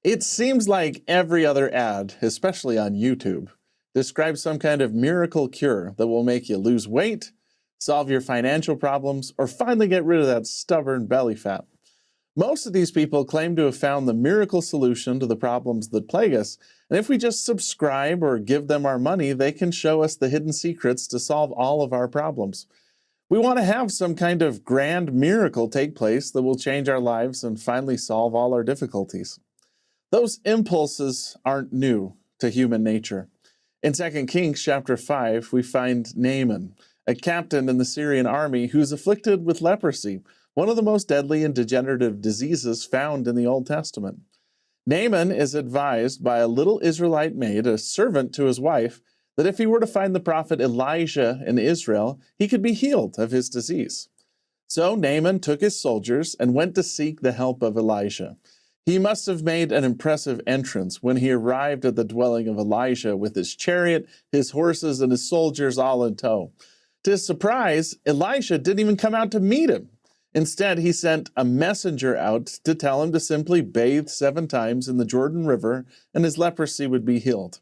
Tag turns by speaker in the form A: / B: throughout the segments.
A: It seems like every other ad, especially on YouTube, describes some kind of miracle cure that will make you lose weight, solve your financial problems, or finally get rid of that stubborn belly fat. Most of these people claim to have found the miracle solution to the problems that plague us, and if we just subscribe or give them our money, they can show us the hidden secrets to solve all of our problems. We want to have some kind of grand miracle take place that will change our lives and finally solve all our difficulties. Those impulses aren't new to human nature. In 2 Kings chapter 5, we find Naaman, a captain in the Syrian army who's afflicted with leprosy, one of the most deadly and degenerative diseases found in the Old Testament. Naaman is advised by a little Israelite maid, a servant to his wife, that if he were to find the prophet Elijah in Israel, he could be healed of his disease. So Naaman took his soldiers and went to seek the help of Elijah. He must have made an impressive entrance when he arrived at the dwelling of Elijah with his chariot, his horses, and his soldiers all in tow. To his surprise, Elisha didn't even come out to meet him. Instead, he sent a messenger out to tell him to simply bathe 7 times in the Jordan River and his leprosy would be healed.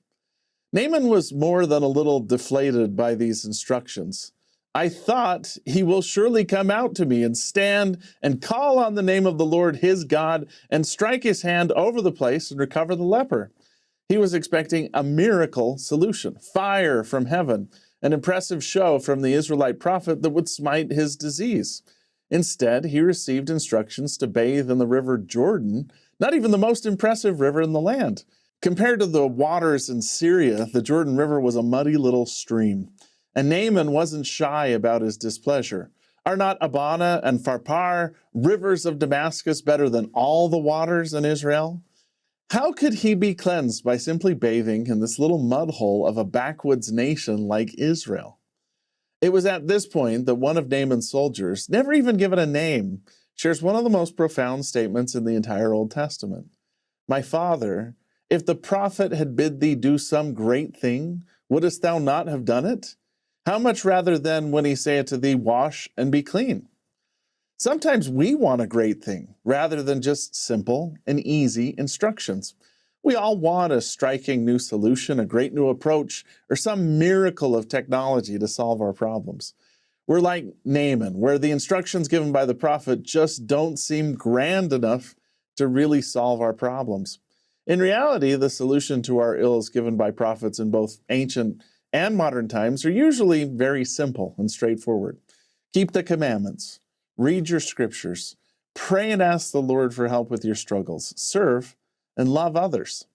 A: Naaman was more than a little deflated by these instructions. I thought he will surely come out to me and stand and call on the name of the Lord his God and strike his hand over the place and recover the leper. He was expecting a miracle solution, fire from heaven, an impressive show from the Israelite prophet that would smite his disease. Instead, he received instructions to bathe in the river Jordan, not even the most impressive river in the land. Compared to the waters in Syria, the Jordan River was a muddy little stream. And Naaman wasn't shy about his displeasure. Are not Abana and Pharpar, rivers of Damascus, better than all the waters in Israel? How could he be cleansed by simply bathing in this little mud hole of a backwoods nation like Israel? It was at this point that one of Naaman's soldiers, never even given a name, shares one of the most profound statements in the entire Old Testament. My father, if the prophet had bid thee do some great thing, wouldest thou not have done it? How much rather then when he saith to thee, wash and be clean? Sometimes we want a great thing rather than just simple and easy instructions. We all want a striking new solution, a great new approach, or some miracle of technology to solve our problems. We're like Naaman, where the instructions given by the prophet just don't seem grand enough to really solve our problems. In reality, the solution to our ills given by prophets in both ancient and modern times are usually very simple and straightforward. Keep the commandments, read your scriptures, pray and ask the Lord for help with your struggles, serve and love others.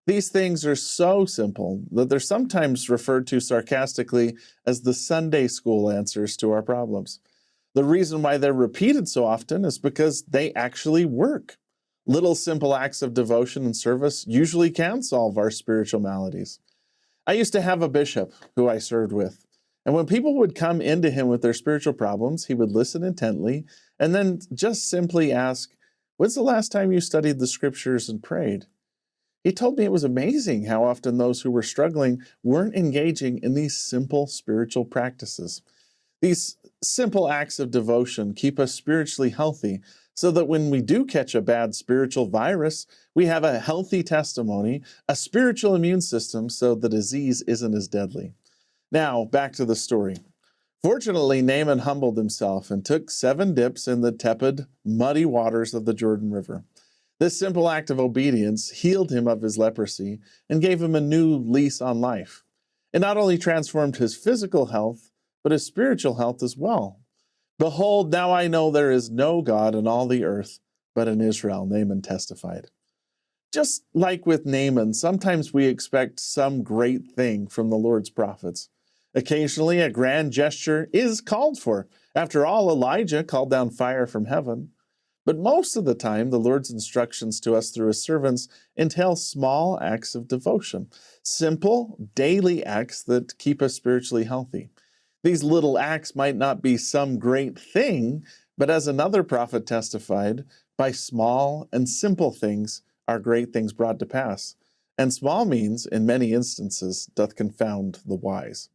A: These things are so simple that they're sometimes referred to sarcastically as the Sunday school answers to our problems. The reason why they're repeated so often is because they actually work. Little simple acts of devotion and service usually can solve our spiritual maladies. I used to have a bishop who I served with, and when people would come into him with their spiritual problems, he would listen intently and then just simply ask, when's the last time you studied the scriptures and prayed? He told me it was amazing how often those who were struggling weren't engaging in these simple spiritual practices. These simple acts of devotion keep us spiritually healthy so that when we do catch a bad spiritual virus, we have a healthy testimony, a spiritual immune system so the disease isn't as deadly. Now, back to the story. Fortunately, Naaman humbled himself and took 7 dips in the tepid, muddy waters of the Jordan River. This simple act of obedience healed him of his leprosy and gave him a new lease on life. It not only transformed his physical health, but his spiritual health as well. Behold, now I know there is no God in all the earth, but in Israel, Naaman testified. Just like with Naaman, sometimes we expect some great thing from the Lord's prophets. Occasionally, a grand gesture is called for. After all, Elijah called down fire from heaven. But most of the time, the Lord's instructions to us through his servants entail small acts of devotion, simple, daily acts that keep us spiritually healthy. These little acts might not be some great thing, but as another prophet testified, by small and simple things are great things brought to pass. And small means, in many instances, doth confound the wise.